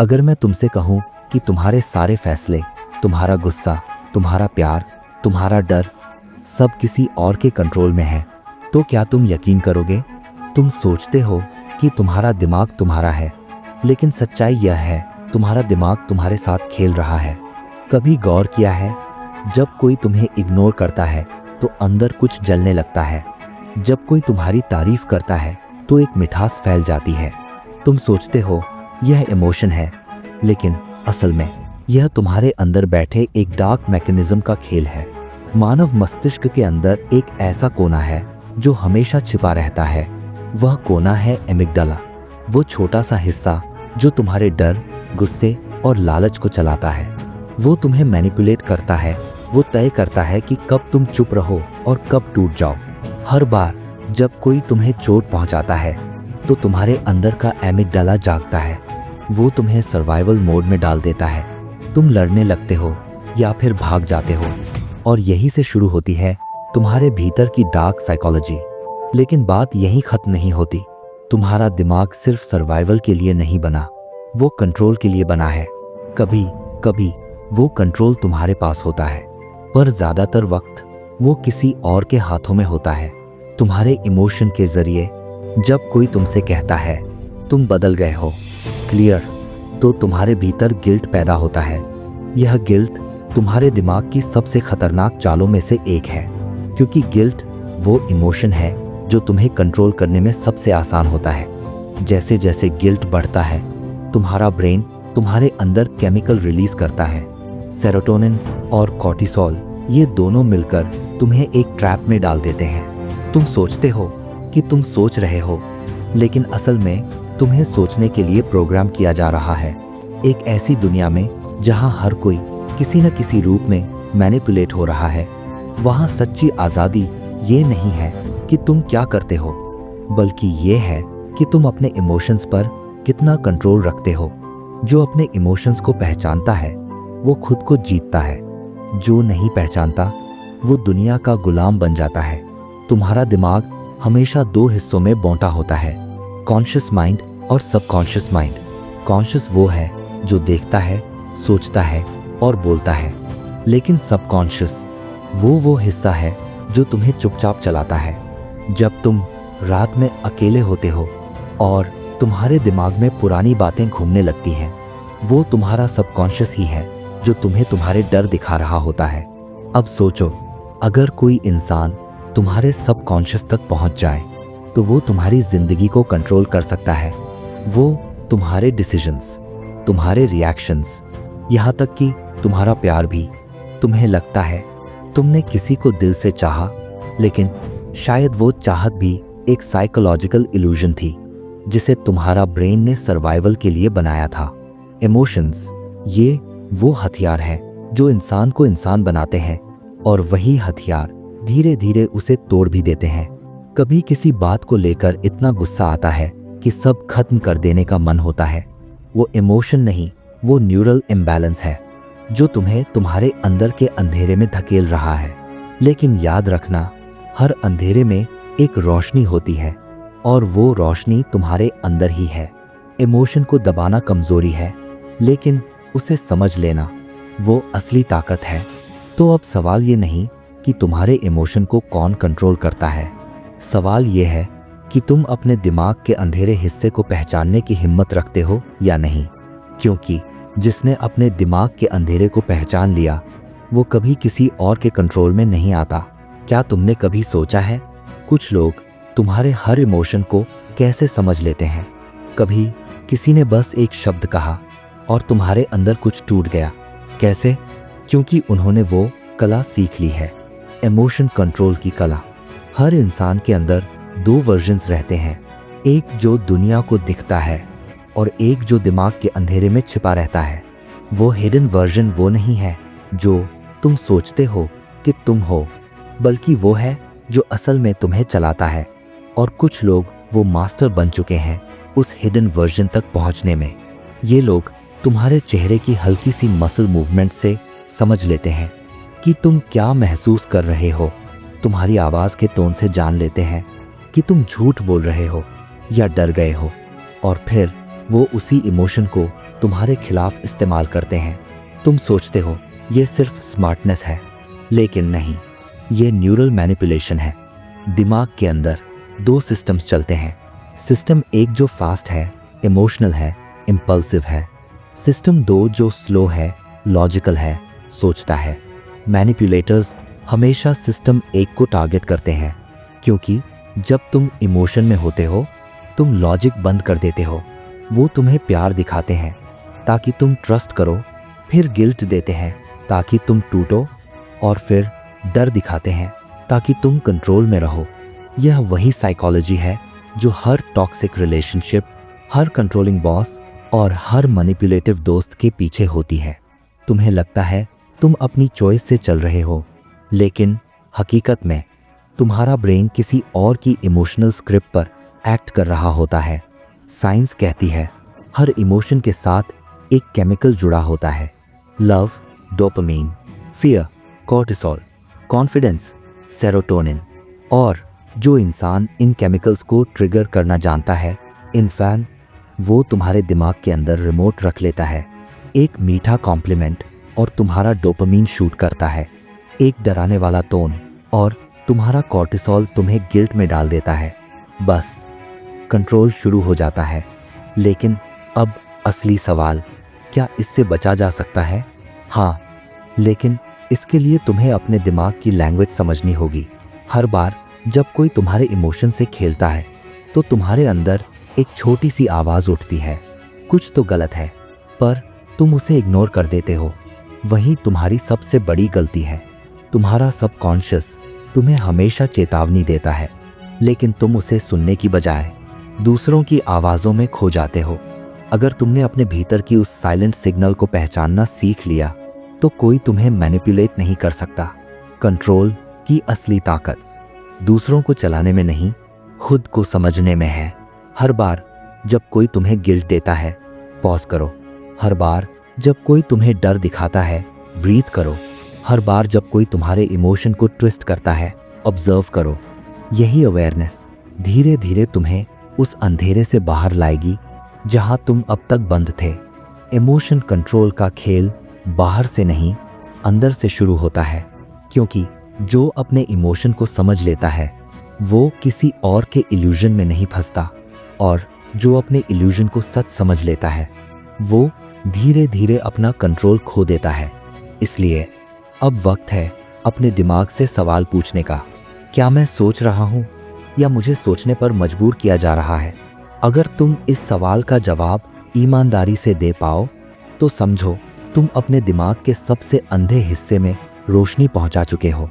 अगर मैं तुमसे कहूँ कि तुम्हारे सारे फैसले, तुम्हारा गुस्सा, तुम्हारा प्यार, तुम्हारा डर सब किसी और के कंट्रोल में है, तो क्या तुम यकीन करोगे? तुम सोचते हो कि तुम्हारा दिमाग तुम्हारा है, लेकिन सच्चाई यह है तुम्हारा दिमाग तुम्हारे साथ खेल रहा है। कभी गौर किया है, जब कोई तुम्हें इग्नोर करता है तो अंदर कुछ जलने लगता है। जब कोई तुम्हारी तारीफ करता है तो एक मिठास फैल जाती है। तुम सोचते हो यह इमोशन है, लेकिन असल में यह तुम्हारे अंदर बैठे एक डार्क मैकेनिज्म का खेल है। मानव मस्तिष्क के अंदर एक ऐसा कोना है जो हमेशा छिपा रहता है। वह कोना है एमिगडाला, वो छोटा सा हिस्सा जो तुम्हारे डर, गुस्से और लालच को चलाता है। वो तुम्हें मैनिपुलेट करता है, वो तय करता है कि कब तुम चुप रहो और कब टूट जाओ। हर बार जब कोई तुम्हें चोट पहुंचाता है तो तुम्हारे अंदर का एमिगडाला जागता है। वो तुम्हें सर्वाइवल मोड में डाल देता है। तुम लड़ने लगते हो या फिर भाग जाते हो, और यही से शुरू होती है तुम्हारे भीतर की डार्क साइकोलॉजी। लेकिन बात यहीं खत्म नहीं होती। तुम्हारा दिमाग सिर्फ सर्वाइवल के लिए नहीं बना, वो कंट्रोल के लिए बना है। कभी कभी वो कंट्रोल तुम्हारे पास होता है, पर ज्यादातर वक्त वो किसी और के हाथों में होता है। तुम्हारे इमोशन के जरिए जब कोई तुमसे कहता है तुम बदल गए हो, क्लियर, तो तुम्हारे भीतर गिल्ट पैदा होता है। यह गिल्ट तुम्हारे दिमाग की सबसे खतरनाक चालों में से एक है, क्योंकि गिल्ट वो इमोशन है जो तुम्हें कंट्रोल करने में सबसे आसान होता है। जैसे जैसे गिल्ट बढ़ता है, तुम्हारा ब्रेन तुम्हारे अंदर केमिकल रिलीज करता है। सेरोटोनिन और कॉर्टिसोल, ये दोनों मिलकर तुम्हें एक ट्रैप में डाल देते हैं। तुम सोचते हो कि तुम सोच रहे हो, लेकिन असल में तुम्हें सोचने के लिए प्रोग्राम किया जा रहा है। एक ऐसी दुनिया में जहां हर कोई किसी न किसी रूप में मैनिपुलेट हो रहा है, वहां सच्ची आज़ादी ये नहीं है कि तुम क्या करते हो, बल्कि ये है कि तुम अपने इमोशंस पर कितना कंट्रोल रखते हो। जो अपने इमोशंस को पहचानता है वो खुद को जीतता है, जो नहीं पहचानता वो दुनिया का गुलाम बन जाता है। तुम्हारा दिमाग हमेशा दो हिस्सों में बांटा होता है, कॉन्शियस माइंड और सबकॉन्शियस माइंड। कॉन्शियस वो है जो देखता है, सोचता है और बोलता है, लेकिन सबकॉन्शियस वो हिस्सा है जो तुम्हें चुपचाप चलाता है। जब तुम रात में अकेले होते हो और तुम्हारे दिमाग में पुरानी बातें घूमने लगती हैं, वो तुम्हारा सबकॉन्शियस ही है जो तुम्हें तुम्हारे डर दिखा रहा होता है। अब सोचो, अगर कोई इंसान तुम्हारे सबकॉन्शियस तक पहुंच जाए तो वो तुम्हारी जिंदगी को कंट्रोल कर सकता है। वो तुम्हारे डिसीजंस, तुम्हारे रिएक्शंस, यहाँ तक कि तुम्हारा प्यार भी। तुम्हें लगता है तुमने किसी को दिल से चाहा, लेकिन शायद वो चाहत भी एक साइकोलॉजिकल इल्यूजन थी जिसे तुम्हारा ब्रेन ने सर्वाइवल के लिए बनाया था। इमोशंस, ये वो हथियार हैं जो इंसान को इंसान बनाते हैं, और वही हथियार धीरे धीरे उसे तोड़ भी देते हैं। कभी किसी बात को लेकर इतना गुस्सा आता है कि सब खत्म कर देने का मन होता है। वो इमोशन नहीं, वो न्यूरल इम्बैलेंस है जो तुम्हें तुम्हारे अंदर के अंधेरे में धकेल रहा है। लेकिन याद रखना, हर अंधेरे में एक रोशनी होती है, और वो रोशनी तुम्हारे अंदर ही है। इमोशन को दबाना कमजोरी है, लेकिन उसे समझ लेना वो असली ताकत है। तो अब सवाल ये नहीं कि तुम्हारे इमोशन को कौन कंट्रोल करता है, सवाल ये है कि तुम अपने दिमाग के अंधेरे हिस्से को पहचानने की हिम्मत रखते हो या नहीं। क्योंकि जिसने अपने दिमाग के अंधेरे को पहचान लिया वो कभी किसी और के कंट्रोल में नहीं आता। क्या तुमने कभी सोचा है, कुछ लोग तुम्हारे हर इमोशन को कैसे समझ लेते हैं? कभी किसी ने बस एक शब्द कहा और तुम्हारे अंदर कुछ टूट गया। कैसे? क्योंकि उन्होंने वो कला सीख ली है, इमोशन कंट्रोल की कला। हर इंसान के अंदर दो वर्जन्स रहते हैं, एक जो दुनिया को दिखता है और एक जो दिमाग के अंधेरे में छिपा रहता है। वो हिडन वर्जन वो नहीं है जो तुम सोचते हो कि तुम हो, बल्कि वो है जो असल में तुम्हें चलाता है। और कुछ लोग वो मास्टर बन चुके हैं उस हिडन वर्जन तक पहुंचने में। ये लोग तुम्हारे चेहरे की हल्की सी मसल मूवमेंट से समझ लेते हैं कि तुम क्या महसूस कर रहे हो। तुम्हारी आवाज़ के टोन से जान लेते हैं कि तुम झूठ बोल रहे हो या डर गए हो, और फिर वो उसी इमोशन को तुम्हारे खिलाफ इस्तेमाल करते हैं। तुम सोचते हो ये सिर्फ स्मार्टनेस है, लेकिन नहीं, ये न्यूरल मैनिपुलेशन है। दिमाग के अंदर दो सिस्टम्स चलते हैं। सिस्टम एक जो फास्ट है, इमोशनल है, इम्पल्सिव है। सिस्टम दो जो स्लो है, लॉजिकल है, सोचता है। मैनिपुलेटर्स हमेशा सिस्टम एक को टारगेट करते हैं, क्योंकि जब तुम इमोशन में होते हो तुम लॉजिक बंद कर देते हो। वो तुम्हें प्यार दिखाते हैं ताकि तुम ट्रस्ट करो, फिर गिल्ट देते हैं ताकि तुम टूटो, और फिर डर दिखाते हैं ताकि तुम कंट्रोल में रहो। यह वही साइकोलॉजी है जो हर टॉक्सिक रिलेशनशिप, हर कंट्रोलिंग बॉस और हर मैनिपुलेटिव दोस्त के पीछे होती है। तुम्हें लगता है तुम अपनी चॉइस से चल रहे हो, लेकिन हकीकत में तुम्हारा ब्रेन किसी और की इमोशनल स्क्रिप्ट पर एक्ट कर रहा होता है। साइंस कहती है हर इमोशन के साथ एक केमिकल जुड़ा होता है। Love dopamine, fear cortisol, confidence serotonin. और जो इंसान इन केमिकल्स को ट्रिगर करना जानता है, इनफैक्ट वो तुम्हारे दिमाग के अंदर रिमोट रख लेता है। एक मीठा कॉम्प्लीमेंट और तुम्हारा डोपामीन शूट करता है। एक डराने वाला टोन और तुम्हारा कॉर्टिसोल तुम्हें गिल्ट में डाल देता है। बस कंट्रोल शुरू हो जाता है। लेकिन अब असली सवाल, क्या इससे बचा जा सकता है? हाँ, लेकिन इसके लिए तुम्हें अपने दिमाग की लैंग्वेज समझनी होगी। हर बार जब कोई तुम्हारे इमोशन से खेलता है तो तुम्हारे अंदर एक छोटी सी आवाज़ उठती है, कुछ तो गलत है, पर तुम उसे इग्नोर कर देते हो। वही तुम्हारी सबसे बड़ी गलती है। तुम्हारा सबकॉन्शियस तुम्हें हमेशा चेतावनी देता है, लेकिन तुम उसे सुनने की बजाय दूसरों की आवाज़ों में खो जाते हो। अगर तुमने अपने भीतर की उस साइलेंट सिग्नल को पहचानना सीख लिया तो कोई तुम्हें मैनिपुलेट नहीं कर सकता। कंट्रोल की असली ताकत दूसरों को चलाने में नहीं, खुद को समझने में है। हर बार जब कोई तुम्हें गिल्ट देता है, पॉज करो। हर बार जब कोई तुम्हें डर दिखाता है, ब्रीथ करो। हर बार जब कोई तुम्हारे इमोशन को ट्विस्ट करता है, ऑब्जर्व करो। यही अवेयरनेस धीरे धीरे तुम्हें उस अंधेरे से बाहर लाएगी जहां तुम अब तक बंद थे। इमोशन कंट्रोल का खेल बाहर से नहीं, अंदर से शुरू होता है, क्योंकि जो अपने इमोशन को समझ लेता है वो किसी और के इल्यूजन में नहीं फंसता, और जो अपने इल्यूजन को सच समझ लेता है वो धीरे धीरे अपना कंट्रोल खो देता है। इसलिए अब वक्त है अपने दिमाग से सवाल पूछने का, क्या मैं सोच रहा हूँ या मुझे सोचने पर मजबूर किया जा रहा है? अगर तुम इस सवाल का जवाब ईमानदारी से दे पाओ तो समझो तुम अपने दिमाग के सबसे अंधे हिस्से में रोशनी पहुंचा चुके हो।